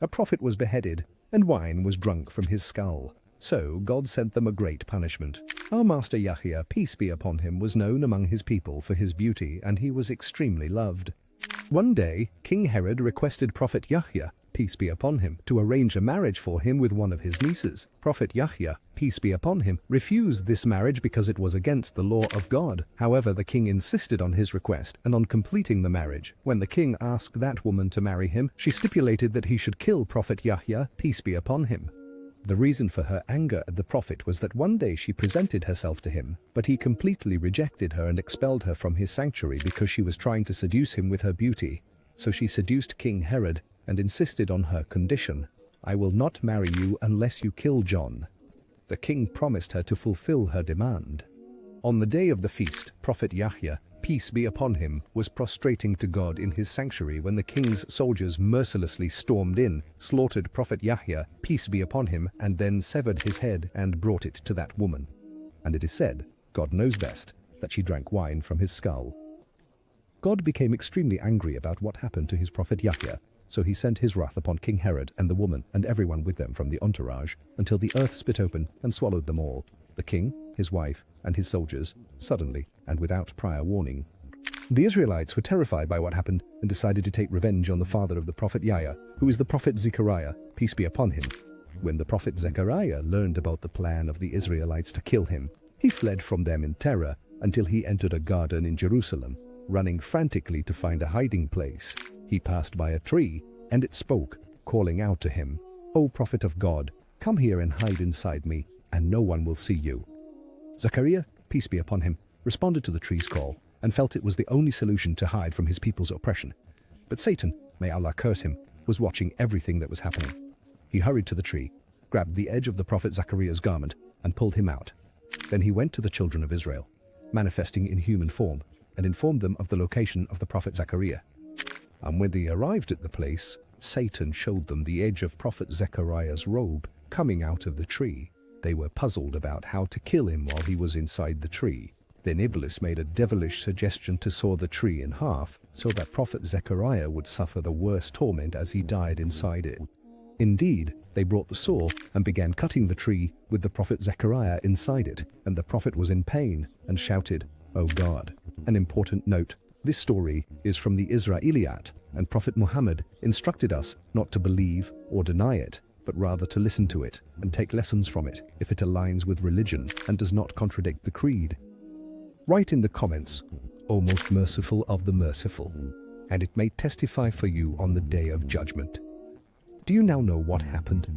A prophet was beheaded, and wine was drunk from his skull. So God sent them a great punishment. Our master Yahya, peace be upon him, was known among his people for his beauty, and he was extremely loved. One day, King Herod requested Prophet Yahya, peace be upon him, to arrange a marriage for him with one of his nieces. Prophet Yahya, peace be upon him, refused this marriage because it was against the law of God. However, the king insisted on his request and on completing the marriage. When the king asked that woman to marry him, she stipulated that he should kill Prophet Yahya, peace be upon him. The reason for her anger at the prophet was that one day she presented herself to him, but he completely rejected her and expelled her from his sanctuary because she was trying to seduce him with her beauty. So she seduced King Herod and insisted on her condition: "I will not marry you unless you kill John." The king promised her to fulfill her demand. On the day of the feast, Prophet Yahya, peace be upon him, was prostrating to God in his sanctuary when the king's soldiers mercilessly stormed in, slaughtered Prophet Yahya, peace be upon him, and then severed his head and brought it to that woman. And it is said, God knows best, that she drank wine from his skull. God became extremely angry about what happened to his prophet Yahya, so he sent his wrath upon King Herod and the woman and everyone with them from the entourage, until the earth split open and swallowed them all, the king, his wife, and his soldiers, suddenly and without prior warning. The Israelites were terrified by what happened and decided to take revenge on the father of the prophet Yahya, who is the prophet Zechariah, peace be upon him. When the prophet Zechariah learned about the plan of the Israelites to kill him, he fled from them in terror until he entered a garden in Jerusalem, running frantically to find a hiding place. He passed by a tree, and it spoke, calling out to him, "O prophet of God, come here and hide inside me, and no one will see you." Zechariah, peace be upon him, responded to the tree's call, and felt it was the only solution to hide from his people's oppression. But Satan, may Allah curse him, was watching everything that was happening. He hurried to the tree, grabbed the edge of the prophet Zechariah's garment, and pulled him out. Then he went to the children of Israel, manifesting in human form, and informed them of the location of the prophet Zechariah. And when they arrived at the place, Satan showed them the edge of Prophet Zechariah's robe coming out of the tree. They were puzzled about how to kill him while he was inside the tree. Then Iblis made a devilish suggestion to saw the tree in half, so that Prophet Zechariah would suffer the worst torment as he died inside it. Indeed, they brought the saw and began cutting the tree with the Prophet Zechariah inside it, and the prophet was in pain and shouted, "Oh God." An important note: this story is from the Israeliyat, and Prophet Muhammad instructed us not to believe or deny it, but rather to listen to it and take lessons from it if it aligns with religion and does not contradict the creed. Write in the comments, "O most merciful of the merciful," and it may testify for you on the day of judgment. Do you now know what happened?